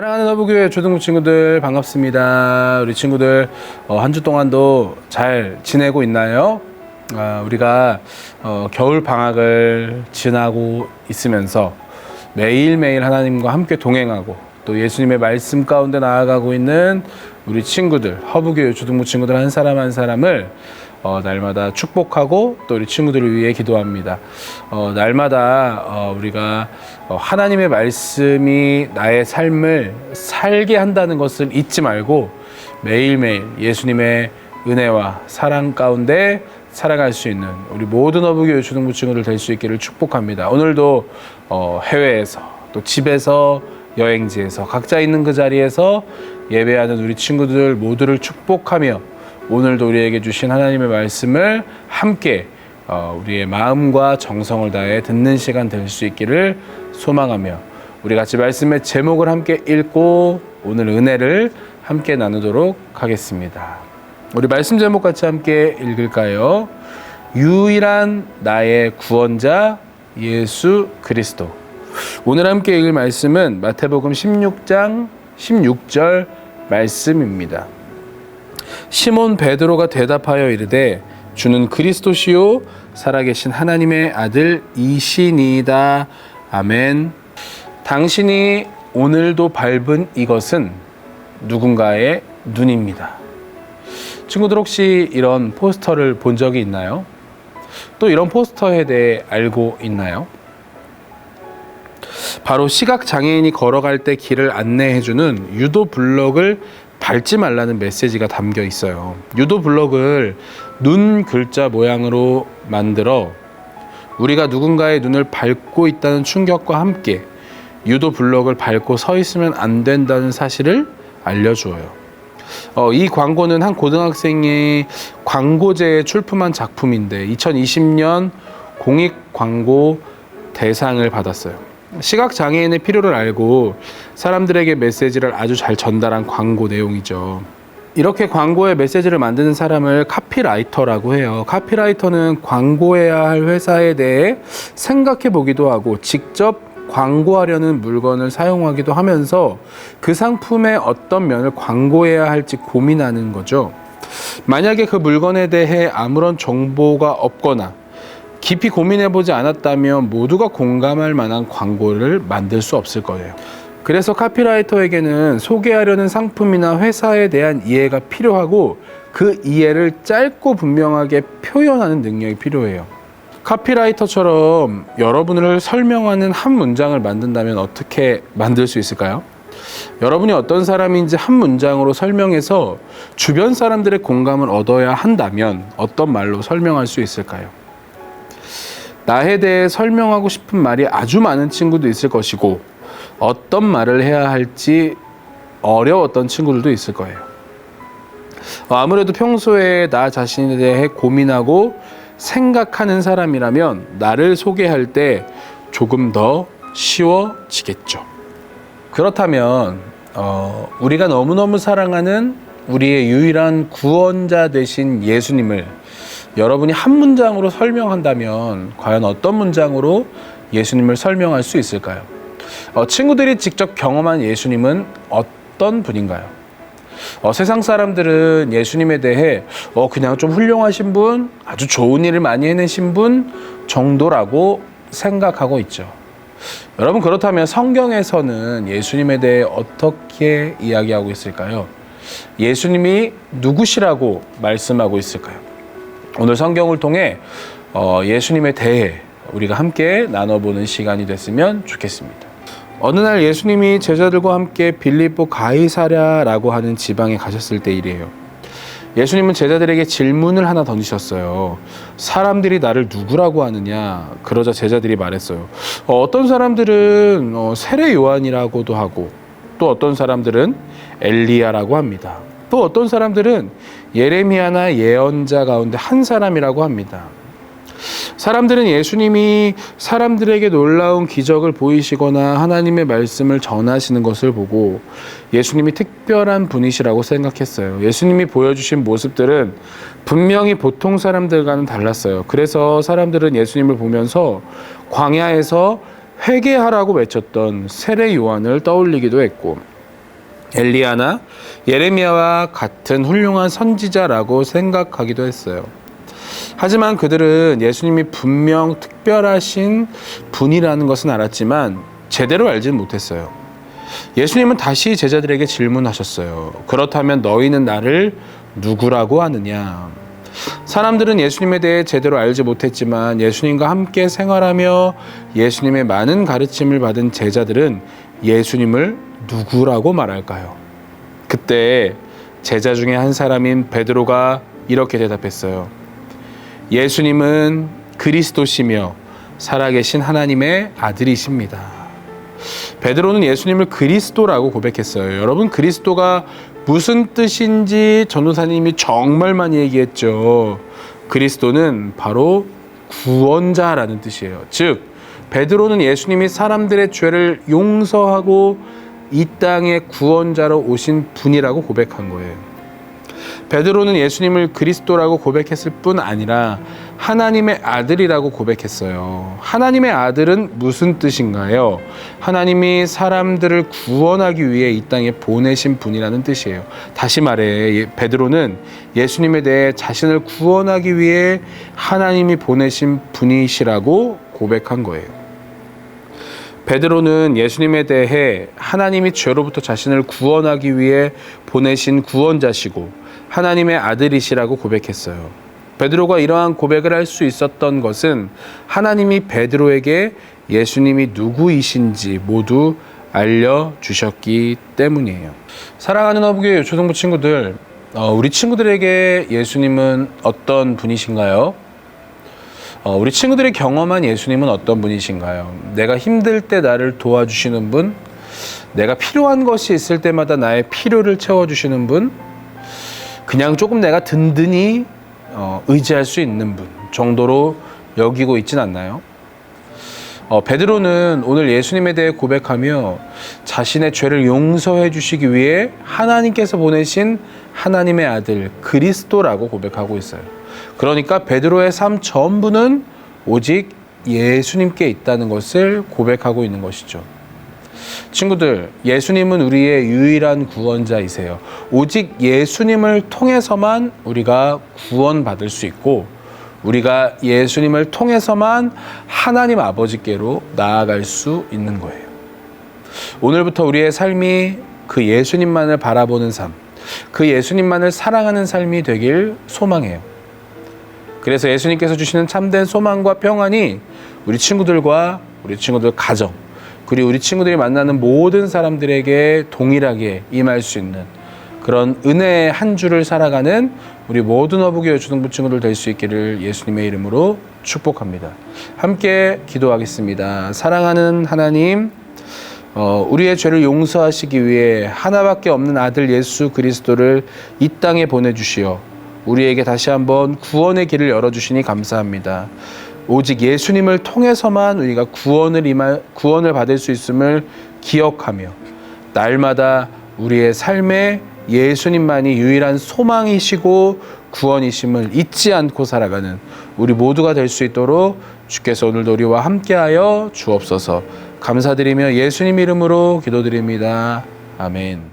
사랑하는 허브교회 초등부 친구들 반갑습니다. 우리 친구들 한 주 동안도 잘 지내고 있나요? 우리가 겨울 방학을 지나고 있으면서 매일매일 하나님과 함께 동행하고 또 예수님의 말씀 가운데 나아가고 있는 우리 친구들, 허브교회 초등부 친구들 한 사람 한 사람을 날마다 축복하고 또 우리 친구들을 위해 기도합니다. 날마다 우리가 하나님의 말씀이 나의 삶을 살게 한다는 것을 잊지 말고 매일매일 예수님의 은혜와 사랑 가운데 살아갈 수 있는 우리 모든 허브교회 초등부 친구들 될 수 있기를 축복합니다. 오늘도 해외에서 또 집에서 여행지에서 각자 있는 그 자리에서 예배하는 우리 친구들 모두를 축복하며 오늘도 우리에게 주신 하나님의 말씀을 함께 우리의 마음과 정성을 다해 듣는 시간 될 수 있기를 소망하며 우리 같이 말씀의 제목을 함께 읽고 오늘 은혜를 함께 나누도록 하겠습니다. 우리 말씀 제목 같이 함께 읽을까요? 유일한 나의 구원자 예수 그리스도. 오늘 함께 읽을 말씀은 마태복음 16장 16절 말씀입니다. 시몬 베드로가 대답하여 이르되 주는 그리스도시요 살아계신 하나님의 아들이시니이다. 아멘. 당신이 오늘도 밟은 이것은 누군가의 눈입니다. 친구들 혹시 이런 포스터를 본 적이 있나요? 또 이런 포스터에 대해 알고 있나요? 바로 시각장애인이 걸어갈 때 길을 안내해주는 유도 블럭을 밟지 말라는 메시지가 담겨 있어요. 유도 블럭을 눈 글자 모양으로 만들어 우리가 누군가의 눈을 밟고 있다는 충격과 함께 유도 블럭을 밟고 서 있으면 안 된다는 사실을 알려주어요. 이 광고는 한 고등학생의 광고제에 출품한 작품인데 2020년 공익광고 대상을 받았어요. 시각장애인의 필요를 알고 사람들에게 메시지를 아주 잘 전달한 광고 내용이죠. 이렇게 광고에 메시지를 만드는 사람을 카피라이터라고 해요. 카피라이터는 광고해야 할 회사에 대해 생각해 보기도 하고 직접 광고하려는 물건을 사용하기도 하면서 그 상품의 어떤 면을 광고해야 할지 고민하는 거죠. 만약에 그 물건에 대해 아무런 정보가 없거나 깊이 고민해보지 않았다면 모두가 공감할 만한 광고를 만들 수 없을 거예요. 그래서 카피라이터에게는 소개하려는 상품이나 회사에 대한 이해가 필요하고 그 이해를 짧고 분명하게 표현하는 능력이 필요해요. 카피라이터처럼 여러분을 설명하는 한 문장을 만든다면 어떻게 만들 수 있을까요? 여러분이 어떤 사람인지 한 문장으로 설명해서 주변 사람들의 공감을 얻어야 한다면 어떤 말로 설명할 수 있을까요? 나에 대해 설명하고 싶은 말이 아주 많은 친구도 있을 것이고 어떤 말을 해야 할지 어려웠던 친구들도 있을 거예요. 아무래도 평소에 나 자신에 대해 고민하고 생각하는 사람이라면 나를 소개할 때 조금 더 쉬워지겠죠. 그렇다면 우리가 너무너무 사랑하는 우리의 유일한 구원자 되신 예수님을 여러분이 한 문장으로 설명한다면 과연 어떤 문장으로 예수님을 설명할 수 있을까요? 친구들이 직접 경험한 예수님은 어떤 분인가요? 세상 사람들은 예수님에 대해 그냥 좀 훌륭하신 분, 아주 좋은 일을 많이 해내신 분 정도라고 생각하고 있죠. 여러분 그렇다면 성경에서는 예수님에 대해 어떻게 이야기하고 있을까요? 예수님이 누구시라고 말씀하고 있을까요? 오늘 성경을 통해 예수님에 대해 우리가 함께 나눠보는 시간이 됐으면 좋겠습니다. 어느 날 예수님이 제자들과 함께 빌립보 가이사랴라고 하는 지방에 가셨을 때 일이에요. 예수님은 제자들에게 질문을 하나 던지셨어요. 사람들이 나를 누구라고 하느냐? 그러자 제자들이 말했어요. 어떤 사람들은 세례 요한이라고도 하고 또 어떤 사람들은 엘리야라고 합니다. 또 어떤 사람들은 예레미야나 예언자 가운데 한 사람이라고 합니다. 사람들은 예수님이 사람들에게 놀라운 기적을 보이시거나 하나님의 말씀을 전하시는 것을 보고 예수님이 특별한 분이시라고 생각했어요. 예수님이 보여주신 모습들은 분명히 보통 사람들과는 달랐어요. 그래서 사람들은 예수님을 보면서 광야에서 회개하라고 외쳤던 세례 요한을 떠올리기도 했고 엘리야나 예레미야와 같은 훌륭한 선지자라고 생각하기도 했어요. 하지만 그들은 예수님이 분명 특별하신 분이라는 것은 알았지만 제대로 알지는 못했어요. 예수님은 다시 제자들에게 질문하셨어요. 그렇다면 너희는 나를 누구라고 하느냐? 사람들은 예수님에 대해 제대로 알지 못했지만 예수님과 함께 생활하며 예수님의 많은 가르침을 받은 제자들은 예수님을 누구라고 말할까요? 그때 제자 중에 한 사람인 베드로가 이렇게 대답했어요. 예수님은 그리스도시며 살아계신 하나님의 아들이십니다. 베드로는 예수님을 그리스도라고 고백했어요. 여러분, 그리스도가 무슨 뜻인지 전도사님이 정말 많이 얘기했죠. 그리스도는 바로 구원자라는 뜻이에요. 즉, 베드로는 예수님이 사람들의 죄를 용서하고 이 땅에 구원자로 오신 분이라고 고백한 거예요. 베드로는 예수님을 그리스도라고 고백했을 뿐 아니라 하나님의 아들이라고 고백했어요. 하나님의 아들은 무슨 뜻인가요? 하나님이 사람들을 구원하기 위해 이 땅에 보내신 분이라는 뜻이에요. 다시 말해, 베드로는 예수님에 대해 자신을 구원하기 위해 하나님이 보내신 분이시라고 고백한 거예요. 베드로는 예수님에 대해 하나님이 죄로부터 자신을 구원하기 위해 보내신 구원자시고 하나님의 아들이시라고 고백했어요. 베드로가 이러한 고백을 할 수 있었던 것은 하나님이 베드로에게 예수님이 누구이신지 모두 알려주셨기 때문이에요. 사랑하는 어부교회 초등부 친구들, 우리 친구들에게 예수님은 어떤 분이신가요? 우리 친구들이 경험한 예수님은 어떤 분이신가요? 내가 힘들 때 나를 도와주시는 분? 내가 필요한 것이 있을 때마다 나의 필요를 채워주시는 분? 그냥 조금 내가 든든히 의지할 수 있는 분 정도로 여기고 있진 않나요? 베드로는 오늘 예수님에 대해 고백하며 자신의 죄를 용서해 주시기 위해 하나님께서 보내신 하나님의 아들 그리스도라고 고백하고 있어요. 그러니까 베드로의 삶 전부는 오직 예수님께 있다는 것을 고백하고 있는 것이죠. 친구들, 예수님은 우리의 유일한 구원자이세요. 오직 예수님을 통해서만 우리가 구원받을 수 있고 우리가 예수님을 통해서만 하나님 아버지께로 나아갈 수 있는 거예요. 오늘부터 우리의 삶이 그 예수님만을 바라보는 삶, 그 예수님만을 사랑하는 삶이 되길 소망해요. 그래서 예수님께서 주시는 참된 소망과 평안이 우리 친구들과 우리 친구들 가정, 그리고 우리 친구들이 만나는 모든 사람들에게 동일하게 임할 수 있는 그런 은혜의 한 주를 살아가는 우리 모든 어부교회 초등부 친구들 될 수 있기를 예수님의 이름으로 축복합니다. 함께 기도하겠습니다. 사랑하는 하나님, 우리의 죄를 용서하시기 위해 하나밖에 없는 아들 예수 그리스도를 이 땅에 보내주시어 우리에게 다시 한번 구원의 길을 열어주시니 감사합니다. 오직 예수님을 통해서만 우리가 구원을 받을 수 있음을 기억하며 날마다 우리의 삶에 예수님만이 유일한 소망이시고 구원이심을 잊지 않고 살아가는 우리 모두가 될 수 있도록 주께서 오늘도 우리와 함께하여 주옵소서. 감사드리며 예수님 이름으로 기도드립니다. 아멘.